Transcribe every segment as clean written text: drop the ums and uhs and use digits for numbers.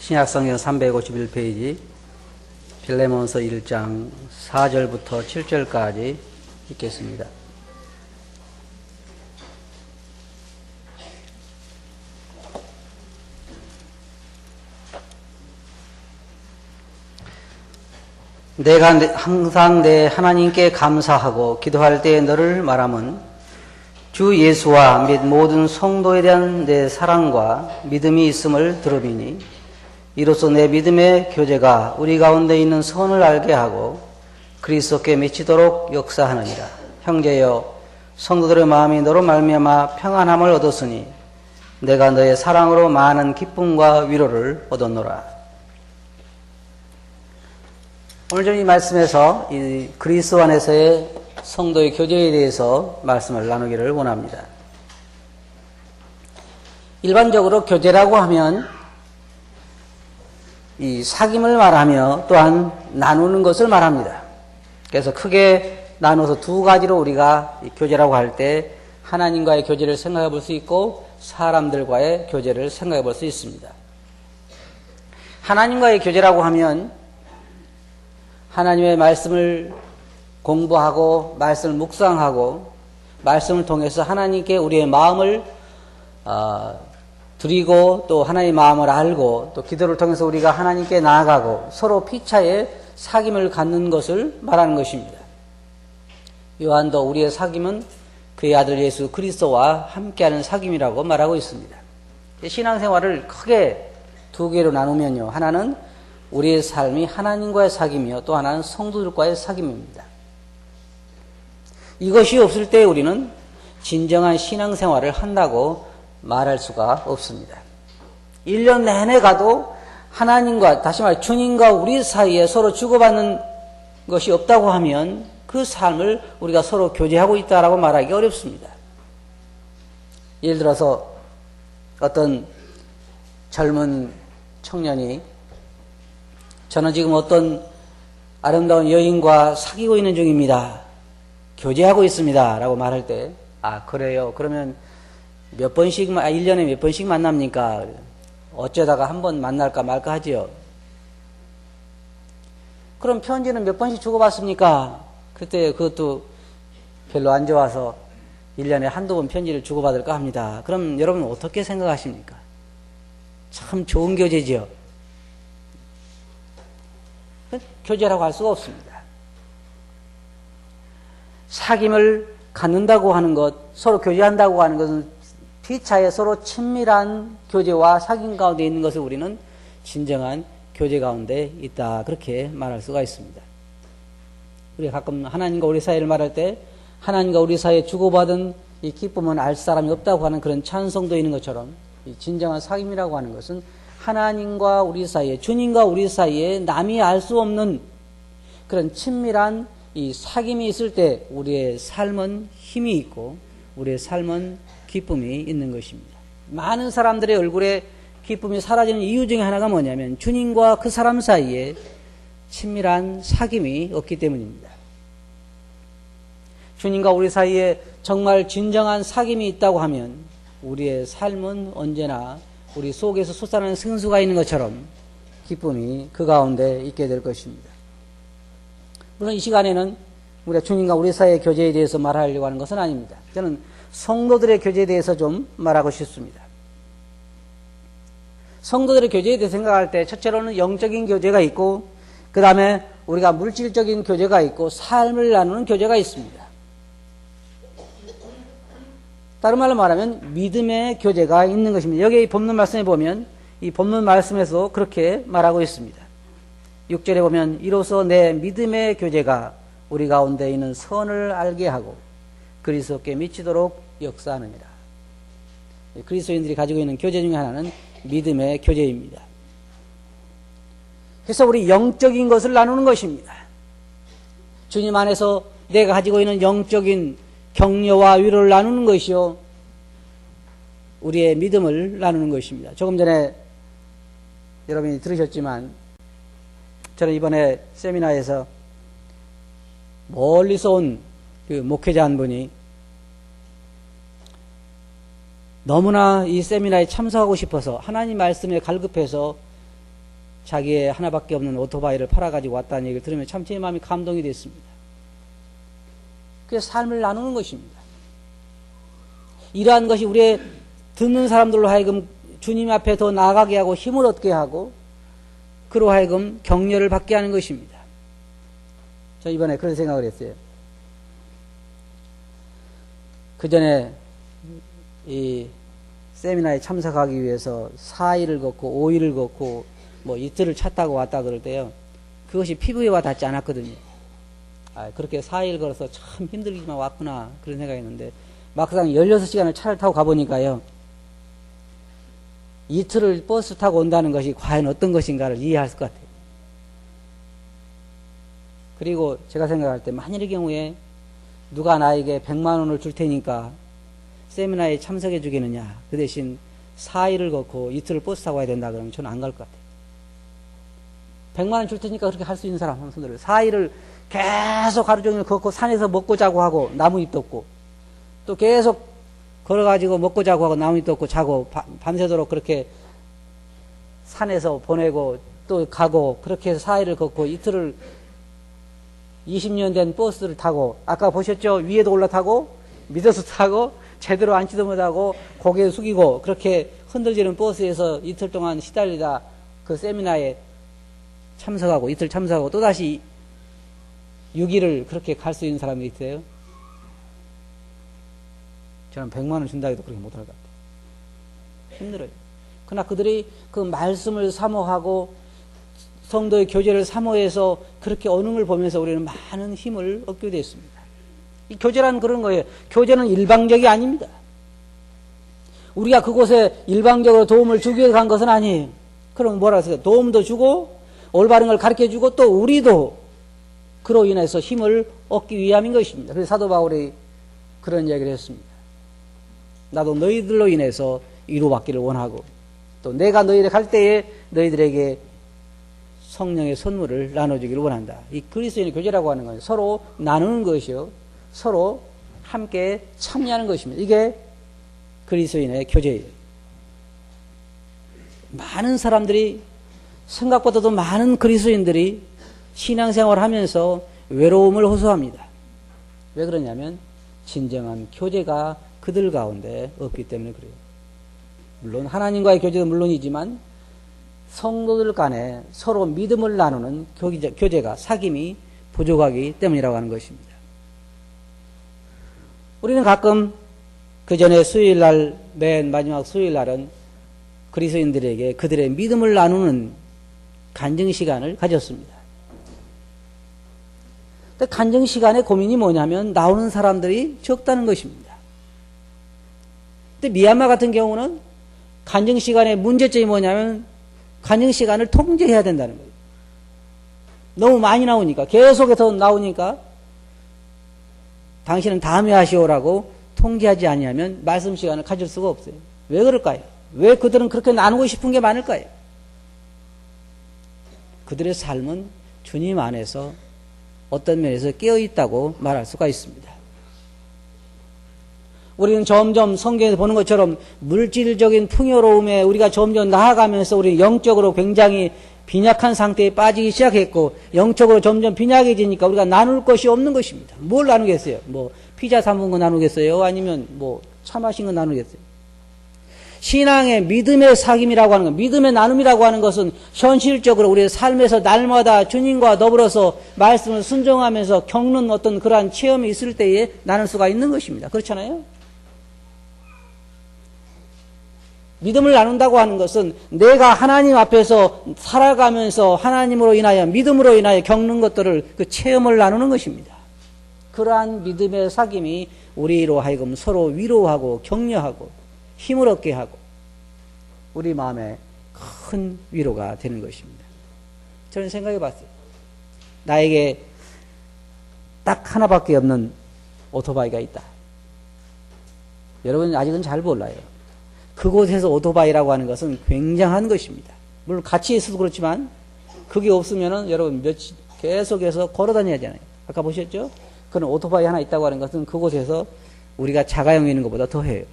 신약성경 351페이지 빌레몬서 1장 4절부터 7절까지 읽겠습니다. 내가 항상 내 하나님께 감사하고 기도할 때 너를 말함은 주 예수와 및 모든 성도에 대한 내 사랑과 믿음이 있음을 들음이니 이로써 내 믿음의 교제가 우리 가운데 있는 선을 알게 하고 그리스도께 미치도록 역사하느니라. 형제여, 성도들의 마음이 너로 말미암아 평안함을 얻었으니 내가 너의 사랑으로 많은 기쁨과 위로를 얻었노라. 오늘 좀 이 말씀에서 이 그리스도 안에서의 성도의 교제에 대해서 말씀을 나누기를 원합니다. 일반적으로 교제라고 하면 이 사귐을 말하며 또한 나누는 것을 말합니다. 그래서 크게 나눠서 두 가지로 우리가 교제라고 할 때 하나님과의 교제를 생각해 볼 수 있고 사람들과의 교제를 생각해 볼 수 있습니다. 하나님과의 교제라고 하면 하나님의 말씀을 공부하고 말씀을 묵상하고 말씀을 통해서 하나님께 우리의 마음을 드리고 또 하나님의 마음을 알고 또 기도를 통해서 우리가 하나님께 나아가고 서로 피차에 사귐을 갖는 것을 말하는 것입니다. 요한도 우리의 사귐은 그의 아들 예수 그리스도와 함께하는 사귐이라고 말하고 있습니다. 신앙생활을 크게 두 개로 나누면요. 하나는 우리의 삶이 하나님과의 사귐이요. 또 하나는 성도들과의 사귐입니다. 이것이 없을 때 우리는 진정한 신앙생활을 한다고 말할 수가 없습니다. 1년 내내 가도 하나님과 다시 말해 주님과 우리 사이에 서로 주고받는 것이 없다고 하면 그 삶을 우리가 서로 교제하고 있다라고 말하기 어렵습니다. 예를 들어서 어떤 젊은 청년이 저는 지금 어떤 아름다운 여인과 사귀고 있는 중입니다. 교제하고 있습니다. 라고 말할 때, 아, 그래요? 그러면 몇 번씩, 1년에 몇 번씩 만납니까? 어쩌다가 한 번 만날까 말까 하지요. 그럼 편지는 몇 번씩 주고받습니까? 그때 그것도 별로 안 좋아서 1년에 한두 번 편지를 주고받을까 합니다. 그럼 여러분 어떻게 생각하십니까? 참 좋은 교제지요. 교제라고 할 수가 없습니다. 사귐을 갖는다고 하는 것, 서로 교제한다고 하는 것은 피차에 서로 친밀한 교제와 사귐 가운데 있는 것을 우리는 진정한 교제 가운데 있다. 그렇게 말할 수가 있습니다. 우리가 가끔 하나님과 우리 사이를 말할 때 하나님과 우리 사이에 주고받은 이 기쁨은 알 사람이 없다고 하는 그런 찬송도 있는 것처럼 이 진정한 사귐이라고 하는 것은 하나님과 우리 사이에, 주님과 우리 사이에 남이 알 수 없는 그런 친밀한 이 사귐이 있을 때 우리의 삶은 힘이 있고 우리의 삶은 기쁨이 있는 것입니다. 많은 사람들의 얼굴에 기쁨이 사라지는 이유 중에 하나가 뭐냐면 주님과 그 사람 사이에 친밀한 사귐이 없기 때문입니다. 주님과 우리 사이에 정말 진정한 사귐이 있다고 하면 우리의 삶은 언제나 우리 속에서 솟아나는 생수가 있는 것처럼 기쁨이 그 가운데 있게 될 것입니다. 물론 이 시간에는 우리가 주님과 우리 사이의 교제에 대해서 말하려고 하는 것은 아닙니다. 저는 성도들의 교제에 대해서 좀 말하고 싶습니다. 성도들의 교제에 대해서 생각할 때 첫째로는 영적인 교제가 있고 그 다음에 우리가 물질적인 교제가 있고 삶을 나누는 교제가 있습니다. 다른 말로 말하면 믿음의 교제가 있는 것입니다. 여기 본문 말씀에 보면 이 본문 말씀에서 그렇게 말하고 있습니다. 6절에 보면 이로써 내 믿음의 교제가 우리 가운데 있는 선을 알게 하고 그리스도께 미치도록 역사하느니라. 그리스도인들이 가지고 있는 교제 중에 하나는 믿음의 교제입니다. 그래서 우리 영적인 것을 나누는 것입니다. 주님 안에서 내가 가지고 있는 영적인 격려와 위로를 나누는 것이요 우리의 믿음을 나누는 것입니다. 조금 전에 여러분이 들으셨지만 저는 이번에 세미나에서 멀리서 온 그 목회자 한 분이 너무나 이 세미나에 참석하고 싶어서 하나님 말씀에 갈급해서 자기의 하나밖에 없는 오토바이를 팔아가지고 왔다는 얘기를 들으면 참 제 마음이 감동이 됐습니다. 그래서 삶을 나누는 것입니다. 이러한 것이 우리의 듣는 사람들로 하여금 주님 앞에 더 나아가게 하고 힘을 얻게 하고 그로 하여금 격려를 받게 하는 것입니다. 저 이번에 그런 생각을 했어요. 그 전에 이 세미나에 참석하기 위해서 4일을 걷고 5일을 걷고 뭐 이틀을 차 타고 왔다 그럴 때요. 그것이 피부에 와 닿지 않았거든요. 그렇게 4일 걸어서 참 힘들기만 왔구나 그런 생각했는데 막상 16시간을 차를 타고 가보니까요. 이틀을 버스 타고 온다는 것이 과연 어떤 것인가를 이해할 것 같아요. 그리고 제가 생각할 때 만일의 경우에 누가 나에게 100만 원을 줄 테니까 세미나에 참석해 주겠느냐 그 대신 4일을 걷고 이틀을 버스 타고 와야 된다 그러면 저는 안 갈 것 같아요. 100만 원 줄 테니까 그렇게 할 수 있는 사람 한번 손들어요. 4일을 계속 하루 종일 걷고 산에서 먹고 자고 하고 나뭇잎도 없고 또 계속 걸어가지고 먹고 자고 하고 나뭇잎도 없고 자고 밤새도록 그렇게 산에서 보내고 또 가고 그렇게 해서 4일을 걷고 이틀을 20년 된 버스를 타고 아까 보셨죠? 위에도 올라타고 밑에서 타고 제대로 앉지도 못하고 고개 숙이고 그렇게 흔들리는 버스에서 이틀 동안 시달리다 그 세미나에 참석하고 이틀 참석하고 또다시 6일을 그렇게 갈 수 있는 사람이 있어요. 저는 100만 원 준다 해도 그렇게 못할 것 같아요. 힘들어요. 그러나 그들이 그 말씀을 사모하고 성도의 교제를 사모해서 그렇게 언흥을 보면서 우리는 많은 힘을 얻게 됐습니다. 이 교제란 그런 거예요. 교제는 일방적이 아닙니다. 우리가 그곳에 일방적으로 도움을 주기 위해 간 것은 아니에요. 그럼 뭐라 했어요? 도움도 주고 올바른 걸 가르쳐주고 또 우리도 그로 인해서 힘을 얻기 위함인 것입니다. 그래서 사도 바울이 그런 이야기를 했습니다. 나도 너희들로 인해서 위로받기를 원하고 또 내가 너희들 갈 때에 너희들에게 성령의 선물을 나눠주기를 원한다. 이 그리스도인의 교제라고 하는 건 서로 나누는 것이요. 서로 함께 참여하는 것입니다. 이게 그리스도인의 교제예요. 많은 사람들이 생각보다도 많은 그리스도인들이 신앙생활을 하면서 외로움을 호소합니다. 왜 그러냐면 진정한 교제가 그들 가운데 없기 때문에 그래요. 물론 하나님과의 교제도 물론이지만 성도들 간에 서로 믿음을 나누는 교제가 사귐이 부족하기 때문이라고 하는 것입니다. 우리는 가끔 그 전에 수요일날 맨 마지막 수요일날은 그리스도인들에게 그들의 믿음을 나누는 간증시간을 가졌습니다. 근데 간증시간의 고민이 뭐냐면 나오는 사람들이 적다는 것입니다. 근데 미얀마 같은 경우는 간증시간의 문제점이 뭐냐면 간증시간을 통제해야 된다는 거예요. 너무 많이 나오니까 계속해서 나오니까 당신은 다음에 하시오라고 통제하지 아니하면 말씀 시간을 가질 수가 없어요. 왜 그럴까요? 왜 그들은 그렇게 나누고 싶은 게 많을까요? 그들의 삶은 주님 안에서 어떤 면에서 깨어있다고 말할 수가 있습니다. 우리는 점점 성경에서 보는 것처럼 물질적인 풍요로움에 우리가 점점 나아가면서 우리 영적으로 굉장히 빈약한 상태에 빠지기 시작했고 영적으로 점점 빈약해지니까 우리가 나눌 것이 없는 것입니다. 뭘 나누겠어요? 뭐 피자 사 먹은 거 나누겠어요? 아니면 뭐 차 마신 거 나누겠어요? 신앙의 믿음의 사귐이라고 하는 것, 믿음의 나눔이라고 하는 것은 현실적으로 우리의 삶에서 날마다 주님과 더불어서 말씀을 순종하면서 겪는 어떤 그러한 체험이 있을 때에 나눌 수가 있는 것입니다. 그렇잖아요? 믿음을 나눈다고 하는 것은 내가 하나님 앞에서 살아가면서 하나님으로 인하여 믿음으로 인하여 겪는 것들을 그 체험을 나누는 것입니다. 그러한 믿음의 사귐이 우리로 하여금 서로 위로하고 격려하고 힘을 얻게 하고 우리 마음에 큰 위로가 되는 것입니다. 저는 생각해 봤어요. 나에게 딱 하나밖에 없는 오토바이가 있다. 여러분 아직은 잘 몰라요. 그곳에서 오토바이라고 하는 것은 굉장한 것입니다. 물론 같이 있어도 그렇지만 그게 없으면은 여러분 며칠 계속해서 걸어 다녀야잖아요. 아까 보셨죠? 그런 오토바이 하나 있다고 하는 것은 그곳에서 우리가 자가용이 있는 것보다 더해요.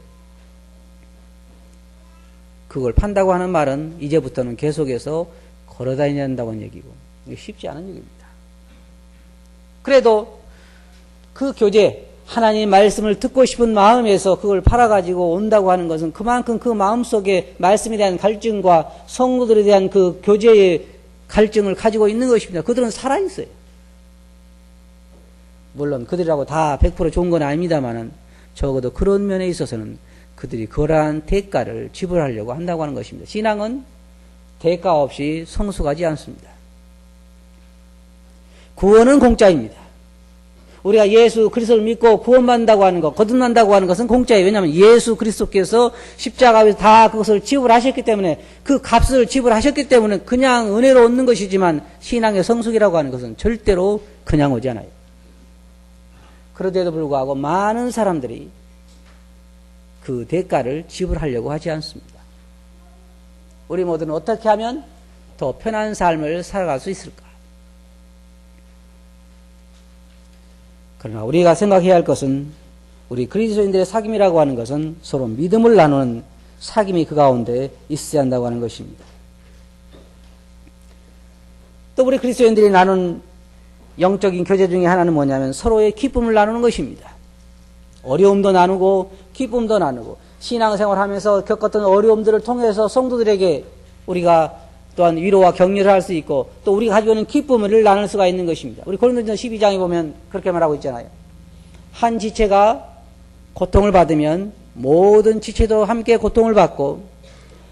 그걸 판다고 하는 말은 이제부터는 계속해서 걸어다녀야 한다고는 얘기고, 이게 쉽지 않은 얘기입니다. 그래도 그 교제, 하나님 말씀을 듣고 싶은 마음에서 그걸 팔아가지고 온다고 하는 것은 그만큼 그 마음속에 말씀에 대한 갈증과 성도들에 대한 그 교제의 갈증을 가지고 있는 것입니다. 그들은 살아있어요. 물론 그들이라고 다 100% 좋은 건 아닙니다만은 적어도 그런 면에 있어서는 그들이 그러한 대가를 지불하려고 한다고 하는 것입니다. 신앙은 대가 없이 성숙하지 않습니다. 구원은 공짜입니다. 우리가 예수 그리스도를 믿고 구원받는다고 하는 것, 거듭난다고 하는 것은 공짜예요. 왜냐하면 예수 그리스도께서 십자가에서 다 그것을 지불하셨기 때문에, 그 값을 지불하셨기 때문에 그냥 은혜로 얻는 것이지만, 신앙의 성숙이라고 하는 것은 절대로 그냥 오지 않아요. 그런데도 불구하고 많은 사람들이 그 대가를 지불하려고 하지 않습니다. 우리 모두는 어떻게 하면 더 편한 삶을 살아갈 수 있을까? 그러나 우리가 생각해야 할 것은, 우리 그리스도인들의 사귐이라고 하는 것은 서로 믿음을 나누는 사귐이 그 가운데 있어야 한다고 하는 것입니다. 또 우리 그리스도인들이 나눈 영적인 교제 중에 하나는 뭐냐면 서로의 기쁨을 나누는 것입니다. 어려움도 나누고 기쁨도 나누고, 신앙생활하면서 겪었던 어려움들을 통해서 성도들에게 우리가 또한 위로와 격려를 할 수 있고, 또 우리가 가지고 있는 기쁨을 나눌 수가 있는 것입니다. 우리 고린도전서 12장에 보면 그렇게 말하고 있잖아요. 한 지체가 고통을 받으면 모든 지체도 함께 고통을 받고,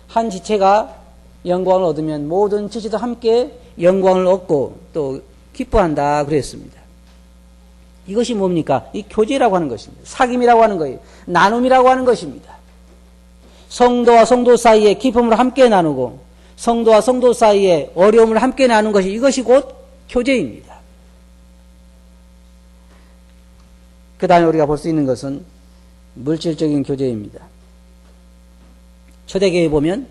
한 지체가 영광을 얻으면 모든 지체도 함께 영광을 얻고 또 기뻐한다 그랬습니다. 이것이 뭡니까? 이 교제라고 하는 것입니다. 사귐이라고 하는 거예요. 나눔이라고 하는 것입니다. 성도와 성도 사이에 기쁨을 함께 나누고, 성도와 성도 사이에 어려움을 함께 나누는 것이, 이것이 곧 교제입니다. 그 다음에 우리가 볼 수 있는 것은 물질적인 교제입니다. 초대교회에 보면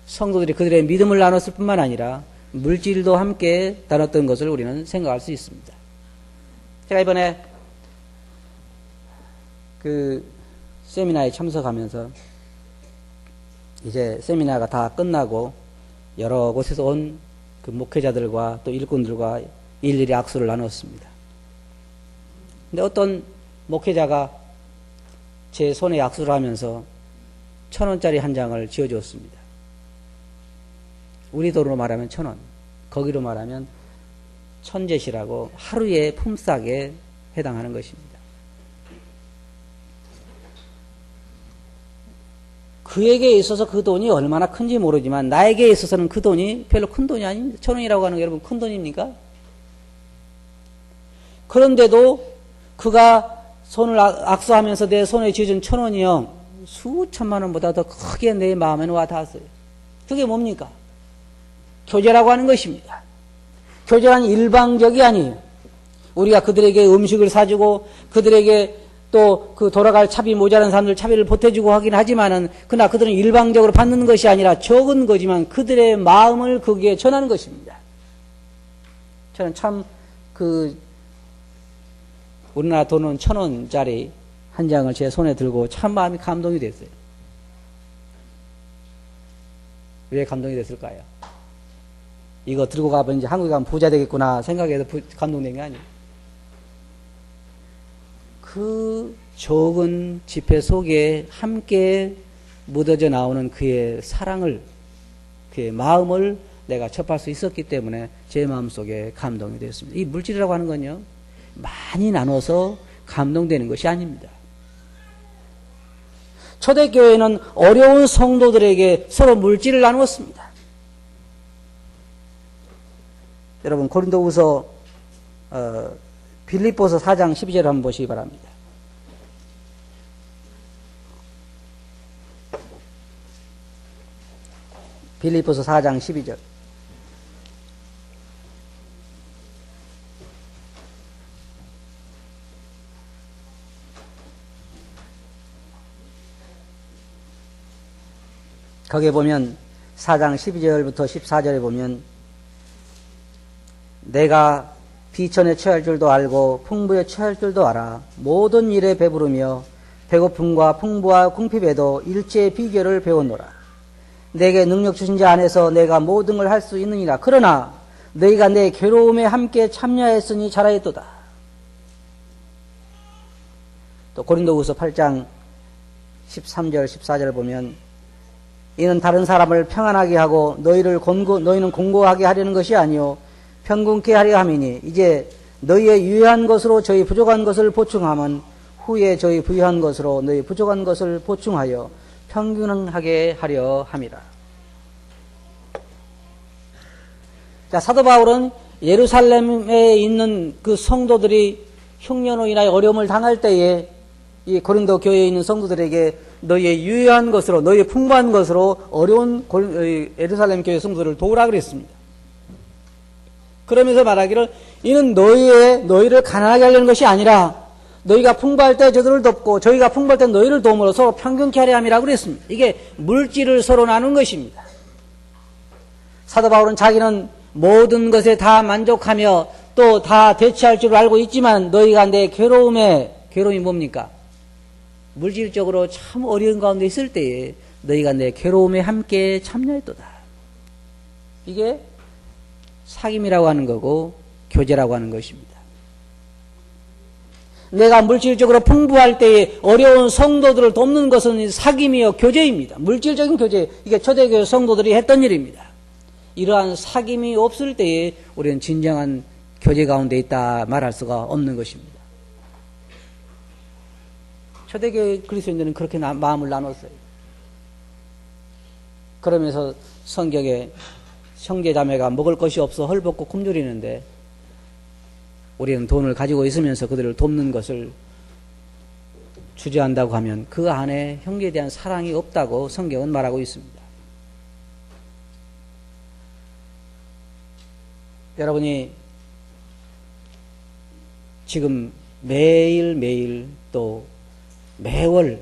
성도들이 그들의 믿음을 나눴을 뿐만 아니라 물질도 함께 나눴던 것을 우리는 생각할 수 있습니다. 제가 이번에 그 세미나에 참석하면서 이제 세미나가 다 끝나고 여러 곳에서 온 그 목회자들과 또 일꾼들과 일일이 악수를 나눴습니다. 근데 어떤 목회자가 제 손에 악수를 하면서 1,000원짜리 한 장을 지어주었습니다. 우리 돈으로 말하면 1,000원, 거기로 말하면 천제시라고 하루의 품삯에 해당하는 것입니다. 그에게 있어서 그 돈이 얼마나 큰지 모르지만 나에게 있어서는 그 돈이 별로 큰 돈이 아닙니다. 1,000원이라고 하는 게 여러분 큰 돈입니까? 그런데도 그가 손을 악수하면서 내 손에 쥐어준 1,000원이요, 수천만 원보다 더 크게 내 마음에는 와 닿았어요. 그게 뭡니까? 교제라고 하는 것입니다. 교제란 일방적이 아니에요. 우리가 그들에게 음식을 사주고 그들에게 또 그 돌아갈 차비 모자란 사람들 차비를 보태주고 하긴 하지만은, 그러나 그들은 일방적으로 받는 것이 아니라 적은 거지만 그들의 마음을 거기에 전하는 것입니다. 저는 참 우리나라 돈은 1,000원짜리 한 장을 제 손에 들고 참 마음이 감동이 됐어요. 왜 감동이 됐을까요? 이거 들고 가면 이제 한국에 가면 부자 되겠구나 생각해서 감동된 게 아니에요. 그 적은 지폐 속에 함께 묻어져 나오는 그의 사랑을, 그의 마음을 내가 접할 수 있었기 때문에 제 마음속에 감동이 되었습니다. 이 물질이라고 하는 건요, 많이 나눠서 감동되는 것이 아닙니다. 초대교회는 어려운 성도들에게 서로 물질을 나누었습니다. 여러분 고린도후서 빌립보서 4장 12절을 한번 보시기 바랍니다. 빌립보서 4장 12절. 거기에 보면 4장 12절부터 14절에 보면, 내가 비천에 처할 줄도 알고 풍부에 처할 줄도 알아. 모든 일에 배부르며 배고픔과 풍부와 궁핍에도 일체의 비결을 배웠노라. 내게 능력 주신 자 안에서 내가 모든 걸 할 수 있느니라. 그러나 너희가 내 괴로움에 함께 참여했으니 잘하였도다. 또 고린도후서 8장 13절 14절 보면 이는 다른 사람을 평안하게 하고 너희는 공고하게 하려는 것이 아니요 평균케 하려 함이니 이제 너희의 유효한 것으로 저희 부족한 것을 보충하면 후에 저희 부유한 것으로 너희 부족한 것을 보충하여 평균하게 하려 함이라. 자, 사도 바울은 예루살렘에 있는 그 성도들이 흉년으로 인하여 어려움을 당할 때에 이 고린도 교회에 있는 성도들에게 너희의 유효한 것으로, 너희의 풍부한 것으로 어려운 예루살렘 교회 성도들을 도우라 그랬습니다. 그러면서 말하기를 이는 너희를 가난하게 하려는 것이 아니라 너희가 풍부할 때 저들을 돕고 저희가 풍부할 때 너희를 도움으로 서로 평균케 하려 함이라고 그랬습니다. 이게 물질을 서로 나눈 것입니다. 사도 바울은 자기는 모든 것에 다 만족하며 또 다 대처할 줄 알고 있지만 너희가 내 괴로움이 뭡니까? 물질적으로 참 어려운 가운데 있을 때에 너희가 내 괴로움에 함께 참여했도다. 이게 사귐이라고 하는 거고 교제라고 하는 것입니다. 내가 물질적으로 풍부할 때에 어려운 성도들을 돕는 것은 사귐이요 교제입니다. 물질적인 교제, 이게 초대교회 성도들이 했던 일입니다. 이러한 사귐이 없을 때에 우리는 진정한 교제 가운데 있다 말할 수가 없는 것입니다. 초대교회 그리스도인들은 그렇게 마음을 나눴어요. 그러면서 성경에 형제 자매가 먹을 것이 없어 헐벗고 굶주리는데 우리는 돈을 가지고 있으면서 그들을 돕는 것을 주저한다고 하면 그 안에 형제에 대한 사랑이 없다고 성경은 말하고 있습니다. 여러분이 지금 매일매일 또 매월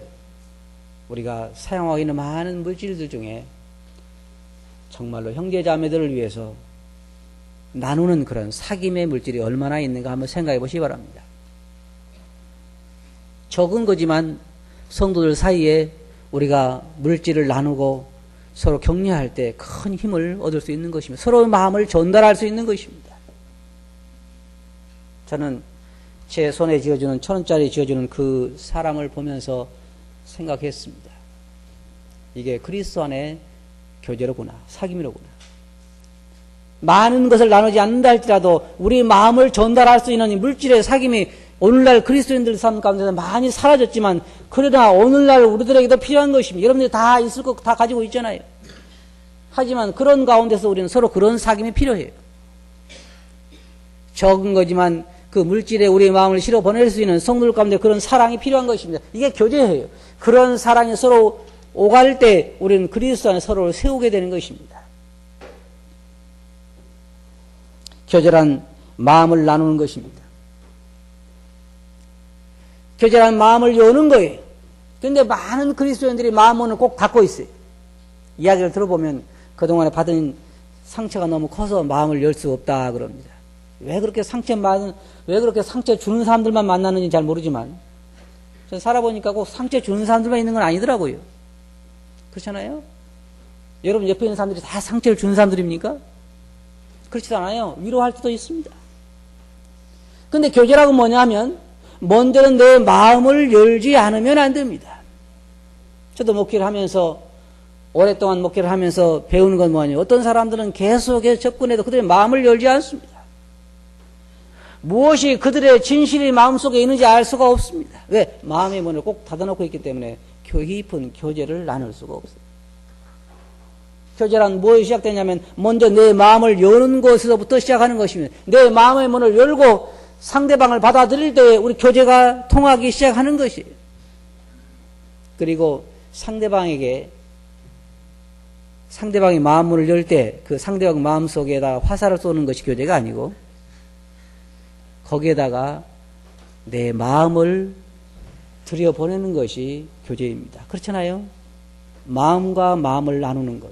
우리가 사용하고 있는 많은 물질들 중에 정말로 형제자매들을 위해서 나누는 그런 사귐의 물질이 얼마나 있는가 한번 생각해 보시기 바랍니다. 적은 거지만 성도들 사이에 우리가 물질을 나누고 서로 격려할 때 큰 힘을 얻을 수 있는 것입니다. 서로의 마음을 전달할 수 있는 것입니다. 저는 제 손에 쥐어주는 1,000원짜리 쥐어주는 그 사람을 보면서 생각했습니다. 이게 그리스도 안의 교제로구나, 사귐이로구나. 많은 것을 나누지 않는다 할지라도 우리 마음을 전달할 수 있는 물질의 사귐이 오늘날 그리스도인들 삶 가운데서 많이 사라졌지만 그러나 오늘날 우리들에게도 필요한 것입니다. 여러분들이 다 있을 거 다 가지고 있잖아요. 하지만 그런 가운데서 우리는 서로 그런 사귐이 필요해요. 적은 거지만 그 물질에 우리의 마음을 실어 보낼 수 있는 성도들 가운데 그런 사랑이 필요한 것입니다. 이게 교제예요. 그런 사랑이 서로 오갈 때 우리는 그리스도 안에 서로를 세우게 되는 것입니다. 교제란 마음을 나누는 것입니다. 교제란 마음을 여는 거예요. 그런데 많은 그리스도인들이 마음문을 꼭 닫고 있어요. 이야기를 들어보면 그동안에 받은 상처가 너무 커서 마음을 열 수 없다 그럽니다. 왜 그렇게 상처 주는 사람들만 만나는지 잘 모르지만 전 살아보니까 꼭 상처 주는 사람들만 있는 건 아니더라고요. 그렇잖아요? 여러분 옆에 있는 사람들이 다 상처를 주는 사람들입니까? 그렇지 않아요. 위로할 수도 있습니다. 근데 교제라고 뭐냐면 먼저는 내 마음을 열지 않으면 안 됩니다. 저도 목회를 하면서 오랫동안 목회를 하면서 배우는 건 뭐냐면 어떤 사람들은 계속해서 접근해도 그들의 마음을 열지 않습니다. 무엇이 그들의 진실이 마음속에 있는지 알 수가 없습니다. 왜? 마음의 문을 꼭 닫아놓고 있기 때문에 깊은 교제를 나눌 수가 없어요. 교제란 무엇이 시작되냐면 먼저 내 마음을 여는 것에서부터 시작하는 것입니다. 내 마음의 문을 열고 상대방을 받아들일 때 우리 교제가 통하기 시작하는 것이에요. 그리고 상대방이 마음문을 열 때 그 상대방 마음속에다가 화살을 쏘는 것이 교제가 아니고 거기에다가 내 마음을 들여보내는 것이 교제입니다. 그렇잖아요? 마음과 마음을 나누는 것.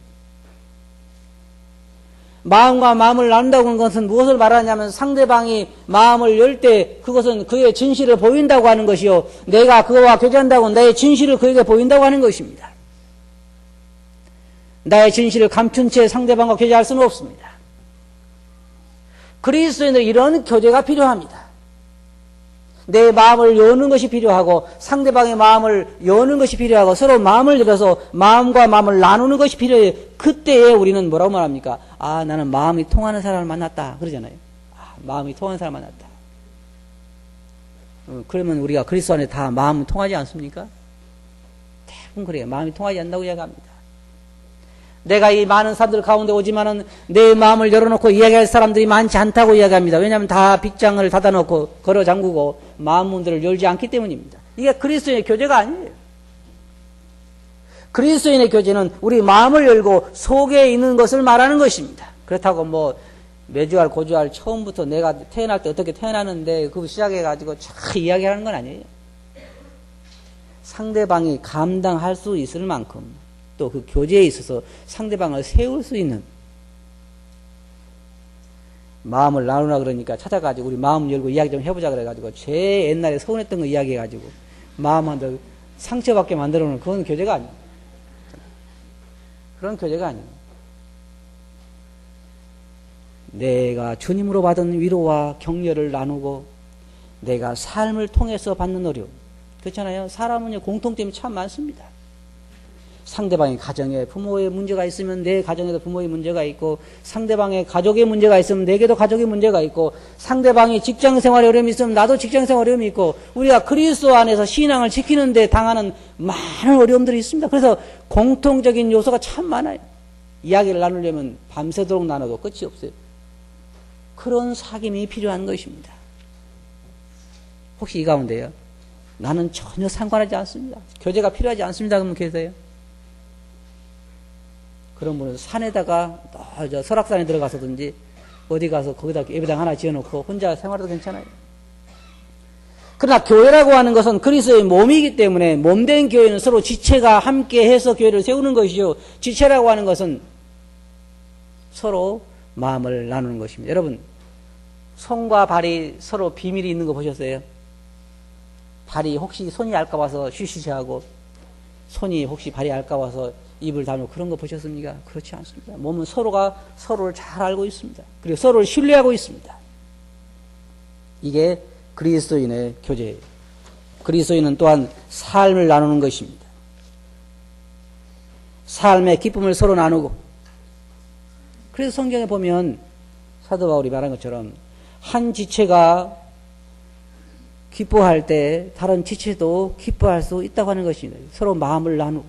마음과 마음을 나눈다고 하는 것은 무엇을 말하냐면 상대방이 마음을 열 때 그것은 그의 진실을 보인다고 하는 것이요. 내가 그와 교제한다고 내 진실을 그에게 보인다고 하는 것입니다. 나의 진실을 감춘 채 상대방과 교제할 수는 없습니다. 그리스도인은 이런 교제가 필요합니다. 내 마음을 여는 것이 필요하고 상대방의 마음을 여는 것이 필요하고 서로 마음을 열어서 마음과 마음을 나누는 것이 필요해요. 그때에 우리는 뭐라고 말합니까? 아, 나는 마음이 통하는 사람을 만났다. 그러잖아요. 아, 마음이 통하는 사람을 만났다. 그러면 우리가 그리스도 안에 다 마음은 통하지 않습니까? 대부분 그래요. 마음이 통하지 않는다고 이야기합니다. 내가 이 많은 사람들 가운데 오지만은 내 마음을 열어놓고 이야기할 사람들이 많지 않다고 이야기합니다. 왜냐하면 다 빗장을 닫아놓고 걸어 잠그고 마음 문들을 열지 않기 때문입니다. 이게 그리스도인의 교제가 아니에요. 그리스도인의 교제는 우리 마음을 열고 속에 있는 것을 말하는 것입니다. 그렇다고 뭐 매주알 고주알 처음부터 내가 태어날 때 어떻게 태어났는데 그거 시작해가지고 쫙 이야기하는 건 아니에요. 상대방이 감당할 수 있을 만큼 또 그 교제에 있어서 상대방을 세울 수 있는 마음을 나누라 그러니까 찾아가지고 우리 마음 열고 이야기 좀 해보자 그래가지고 제 옛날에 서운했던 거 이야기해가지고 마음 한테 상처받게 만들어 놓은 그건 교제가 아니에요. 그런 교제가 아니에요. 내가 주님으로 받은 위로와 격려를 나누고 내가 삶을 통해서 받는 어려움. 그렇잖아요. 사람은 공통점이 참 많습니다. 상대방의 가정에 부모의 문제가 있으면 내 가정에도 부모의 문제가 있고 상대방의 가족의 문제가 있으면 내게도 가족의 문제가 있고 상대방이 직장생활에 어려움이 있으면 나도 직장생활에 어려움이 있고 우리가 그리스도 안에서 신앙을 지키는데 당하는 많은 어려움들이 있습니다. 그래서 공통적인 요소가 참 많아요. 이야기를 나누려면 밤새도록 나눠도 끝이 없어요. 그런 사귐이 필요한 것입니다. 혹시 이 가운데요? 나는 전혀 상관하지 않습니다. 교제가 필요하지 않습니다. 그러면 계세요? 그런 분은 산에다가 저 설악산에 들어가서든지 어디 가서 거기다 예배당 하나 지어놓고 혼자 생활해도 괜찮아요. 그러나 교회라고 하는 것은 그리스도의 몸이기 때문에 몸된 교회는 서로 지체가 함께해서 교회를 세우는 것이요. 지체라고 하는 것은 서로 마음을 나누는 것입니다. 여러분, 손과 발이 서로 비밀이 있는 거 보셨어요? 발이 혹시 손이 알까봐서 쉬쉬쉬하고 손이 혹시 발이 알까봐서 입을 다물고 그런 거 보셨습니까? 그렇지 않습니다. 몸은 서로가 서로를 잘 알고 있습니다. 그리고 서로를 신뢰하고 있습니다. 이게 그리스도인의 교제예요. 그리스도인은 또한 삶을 나누는 것입니다. 삶의 기쁨을 서로 나누고 그래서 성경에 보면 사도 바울이 말한 것처럼 한 지체가 기뻐할 때 다른 지체도 기뻐할 수 있다고 하는 것입니다. 서로 마음을 나누고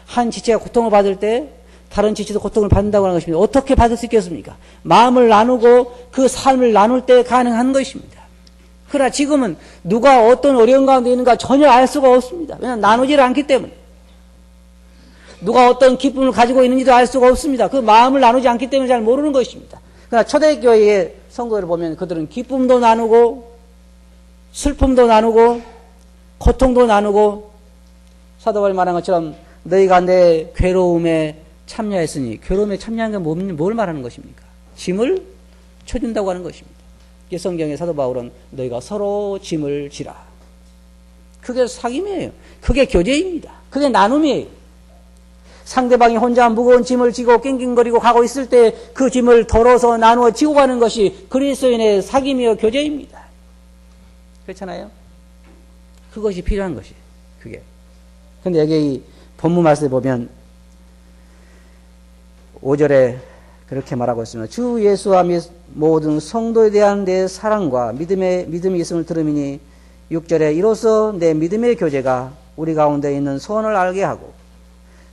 한 지체가 고통을 받을 때 다른 지체도 고통을 받는다고 하는 것입니다. 어떻게 받을 수 있겠습니까? 마음을 나누고 그 삶을 나눌 때 가능한 것입니다. 그러나 지금은 누가 어떤 어려운 가운데 있는가 전혀 알 수가 없습니다. 왜냐하면 나누지를 않기 때문에. 누가 어떤 기쁨을 가지고 있는지도 알 수가 없습니다. 그 마음을 나누지 않기 때문에 잘 모르는 것입니다. 그러나 초대교회의 성도들을 보면 그들은 기쁨도 나누고 슬픔도 나누고 고통도 나누고 사도 바울이 말한 것처럼 너희가 내 괴로움에 참여했으니 괴로움에 참여한 게 뭘 말하는 것입니까? 짐을 쳐준다고 하는 것입니다. 성경의 사도 바울은 너희가 서로 짐을 지라. 그게 사귐이에요. 그게 교제입니다. 그게 나눔이에요. 상대방이 혼자 무거운 짐을 지고 낑낑거리고 가고 있을 때 그 짐을 덜어서 나누어 지고 가는 것이 그리스도인의 사귐이요 교제입니다. 그렇잖아요? 그것이 필요한 것이에요. 그게. 근데 여기 이 본문 말씀에 보면 5절에 그렇게 말하고 있습니다. 주 예수와 모든 성도에 대한 내 사랑과 믿음이 있음을 들음이니 6절에 이로써 내 믿음의 교제가 우리 가운데 있는 소원을 알게 하고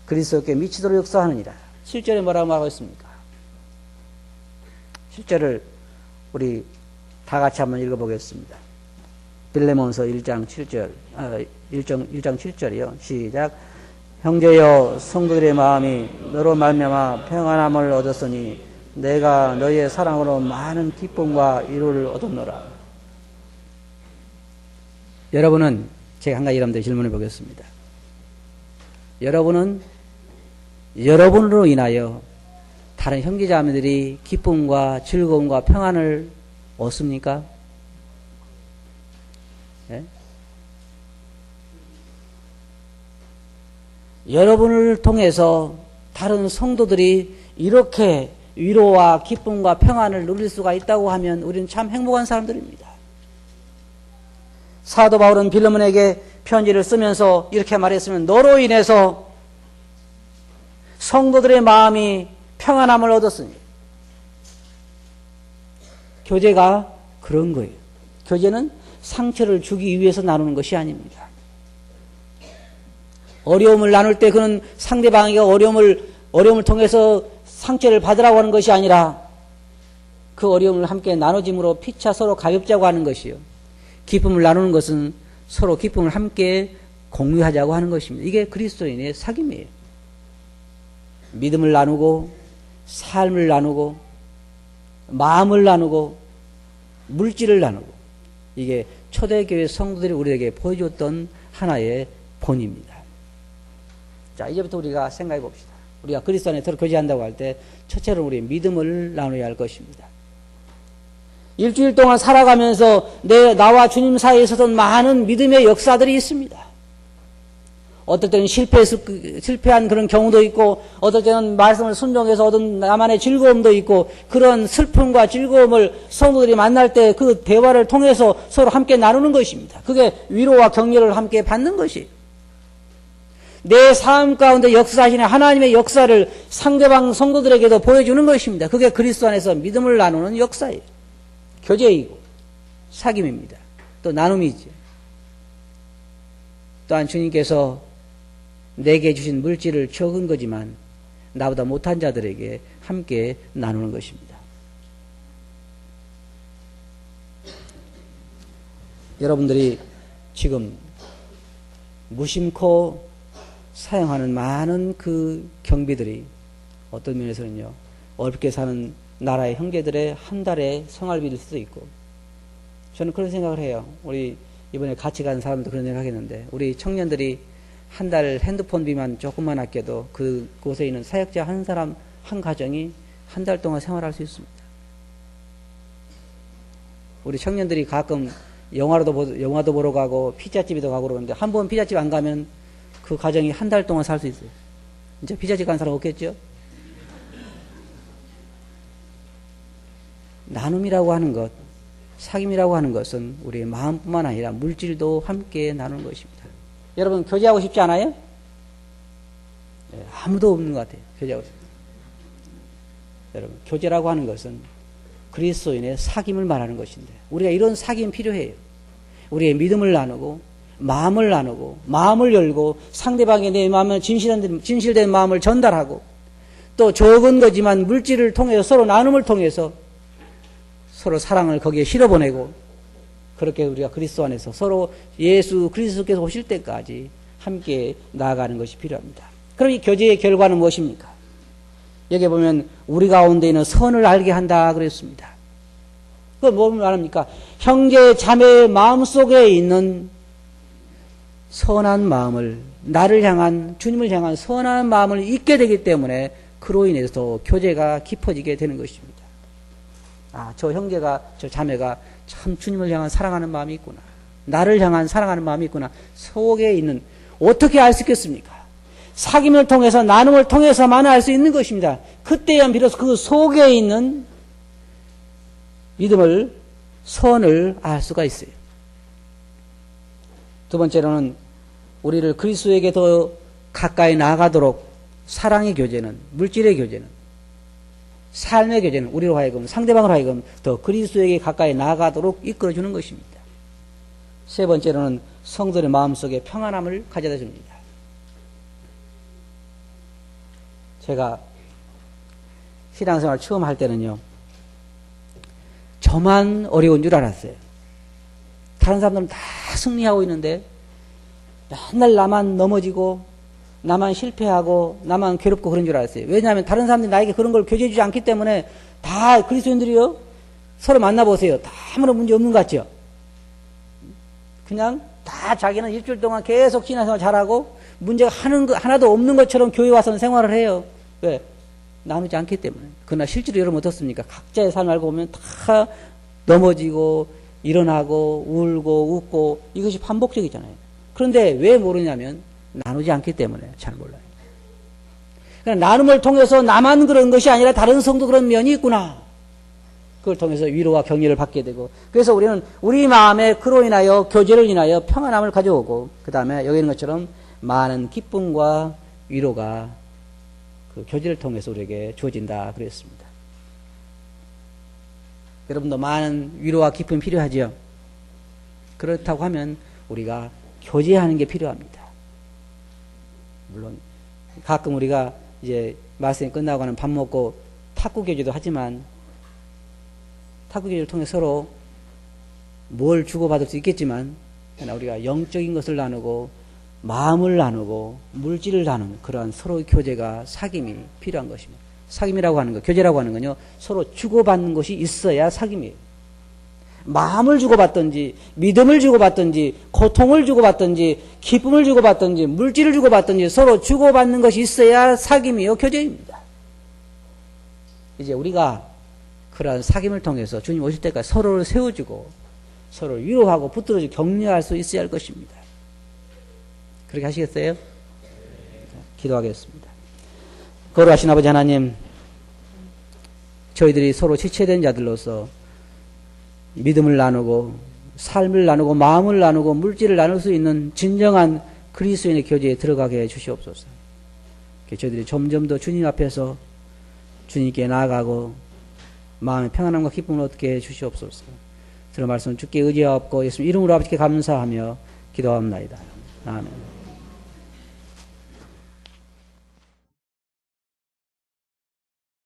그리스도께 미치도록 역사하느니라. 7절에 뭐라고 말하고 있습니까? 7절을 우리 다 같이 한번 읽어보겠습니다. 빌레몬서 1장 7절, 1장 7절이요. 시작. 형제여 성도들의 마음이 너로 말미암아 평안함을 얻었으니 내가 너희의 사랑으로 많은 기쁨과 위로를 얻었노라. 여러분은 제가 한 가지 여러분들 질문해 보겠습니다. 여러분은 여러분으로 인하여 다른 형제자매들이 기쁨과 즐거움과 평안을 얻습니까? 네? 여러분을 통해서 다른 성도들이 이렇게 위로와 기쁨과 평안을 누릴 수가 있다고 하면 우리는 참 행복한 사람들입니다. 사도 바울은 빌레몬에게 편지를 쓰면서 이렇게 말했으면 너로 인해서 성도들의 마음이 평안함을 얻었으니 교제가 그런 거예요. 교제는 상처를 주기 위해서 나누는 것이 아닙니다. 어려움을 나눌 때 그는 상대방에게 어려움을 통해서 상처를 받으라고 하는 것이 아니라 그 어려움을 함께 나눠짐으로 피차 서로 가볍자고 하는 것이요. 기쁨을 나누는 것은 서로 기쁨을 함께 공유하자고 하는 것입니다. 이게 그리스도인의 사귐이에요. 믿음을 나누고 삶을 나누고 마음을 나누고 물질을 나누고 이게 초대교회 성도들이 우리에게 보여줬던 하나의 본입니다. 자, 이제부터 우리가 생각해 봅시다. 우리가 그리스도 안에 서로 교제한다고 할 때 첫째로 우리 믿음을 나눠야 할 것입니다. 일주일 동안 살아가면서 나와 주님 사이에 있었던 많은 믿음의 역사들이 있습니다. 어떨 때는 실패한 그런 경우도 있고, 어떨 때는 말씀을 순종해서 얻은 나만의 즐거움도 있고, 그런 슬픔과 즐거움을 성도들이 만날 때 그 대화를 통해서 서로 함께 나누는 것입니다. 그게 위로와 격려를 함께 받는 것이에요. 내 삶 가운데 역사하시는 하나님의 역사를 상대방 성도들에게도 보여주는 것입니다. 그게 그리스도 안에서 믿음을 나누는 역사예요. 교제이고 사귐입니다. 또 나눔이죠. 또한 주님께서 내게 주신 물질을 적은 거지만 나보다 못한 자들에게 함께 나누는 것입니다. 여러분들이 지금 무심코 사용하는 많은 그 경비들이 어떤 면에서는요, 어렵게 사는 나라의 형제들의 한 달의 생활비일 수도 있고, 저는 그런 생각을 해요. 우리 이번에 같이 간 사람도 그런 생각 하겠는데, 우리 청년들이 한 달 핸드폰비만 조금만 아껴도 그곳에 있는 사역자 한 사람, 한 가정이 한 달 동안 생활할 수 있습니다. 우리 청년들이 가끔 영화도 보러 가고 피자집에도 가고 그러는데, 한 번 피자집 안 가면 그 가정이 한 달 동안 살 수 있어요. 이제 피자집 간 사람 없겠죠? 나눔이라고 하는 것, 사귐이라고 하는 것은 우리의 마음뿐만 아니라 물질도 함께 나누는 것입니다. 여러분, 교제하고 싶지 않아요? 네, 아무도 없는 것 같아요. 교제하고 싶어요. 여러분, 교제라고 하는 것은 그리스도인의 사귐을 말하는 것인데, 우리가 이런 사귐 필요해요. 우리의 믿음을 나누고 마음을 나누고 마음을 열고 상대방의 내 마음을 진실된 마음을 전달하고, 또 적은 거지만 물질을 통해서 서로 나눔을 통해서 서로 사랑을 거기에 실어보내고, 그렇게 우리가 그리스도 안에서 서로 예수 그리스도께서 오실 때까지 함께 나아가는 것이 필요합니다. 그럼 이 교제의 결과는 무엇입니까? 여기 보면 우리 가운데 있는 선을 알게 한다 그랬습니다. 그건 뭘 말합니까? 형제 자매의 마음속에 있는 선한 마음을, 나를 향한, 주님을 향한 선한 마음을 잊게 되기 때문에 그로 인해서 교제가 깊어지게 되는 것입니다. 아, 저 형제가, 저 자매가 참 주님을 향한 사랑하는 마음이 있구나, 나를 향한 사랑하는 마음이 있구나, 속에 있는, 어떻게 알 수 있겠습니까? 사귐을 통해서, 나눔을 통해서만 알 수 있는 것입니다. 그때야 비로소 그 속에 있는 믿음을, 선을 알 수가 있어요. 두 번째로는 우리를 그리스도에게 더 가까이 나아가도록 사랑의 교제는, 물질의 교제는, 삶의 교제는 우리로 하여금, 상대방으로 하여금 더 그리스도에게 가까이 나아가도록 이끌어주는 것입니다. 세 번째로는 성도의 마음속에 평안함을 가져다 줍니다. 제가 신앙생활 처음 할 때는요, 저만 어려운 줄 알았어요. 다른 사람들은 다 승리하고 있는데 맨날 나만 넘어지고 나만 실패하고 나만 괴롭고 그런 줄 알았어요. 왜냐하면 다른 사람들이 나에게 그런 걸 교제해 주지 않기 때문에. 다 그리스도인들이요, 서로 만나보세요. 다 아무런 문제 없는 것 같죠? 그냥 다 자기는 일주일 동안 계속 신앙생활 잘하고 문제가 하나도 없는 것처럼 교회 와서는 생활을 해요. 왜? 나누지 않기 때문에. 그러나 실제로 여러분 어떻습니까? 각자의 삶을 알고 보면 다 넘어지고 일어나고 울고 웃고 이것이 반복적이잖아요. 그런데 왜 모르냐면 나누지 않기 때문에 잘 몰라요. 그러니까 나눔을 통해서 나만 그런 것이 아니라 다른 성도 그런 면이 있구나. 그걸 통해서 위로와 격려를 받게 되고, 그래서 우리는 우리 마음에 그로 인하여 교제를 인하여 평안함을 가져오고, 그 다음에 여기 있는 것처럼 많은 기쁨과 위로가 그 교제를 통해서 우리에게 주어진다 그랬습니다. 여러분도 많은 위로와 기쁨이 필요하죠. 그렇다고 하면 우리가 교제하는 게 필요합니다. 물론 가끔 우리가 이제 말씀이 끝나고는 밥 먹고 탁구 교제도 하지만, 탁구 교제를 통해 서로 뭘 주고받을 수 있겠지만, 그러나 우리가 영적인 것을 나누고 마음을 나누고 물질을 나누는 그러한 서로의 교제가, 사귐이 필요한 것입니다. 사귐이라고 하는 거, 교제라고 하는 건요, 서로 주고받는 것이 있어야 사귐이에요. 마음을 주고받든지, 믿음을 주고받든지, 고통을 주고받든지, 기쁨을 주고받든지, 물질을 주고받든지 서로 주고받는 것이 있어야 사귐이요, 교제입니다. 이제 우리가 그러한 사귐을 통해서 주님 오실 때까지 서로를 세워주고 서로를 위로하고 붙들어주고 격려할 수 있어야 할 것입니다. 그렇게 하시겠어요? 기도하겠습니다. 거룩하신 아버지 하나님, 저희들이 서로 지체된 자들로서 믿음을 나누고 삶을 나누고 마음을 나누고 물질을 나눌 수 있는 진정한 그리스도인의 교제에 들어가게 해 주시옵소서. 저희들이 점점 더 주님 앞에서 주님께 나아가고 마음의 평안함과 기쁨을 얻게 해 주시옵소서. 들은 말씀 주께 의지하옵고 예수님 이름으로 아버지께 감사하며 기도합니다. 아멘.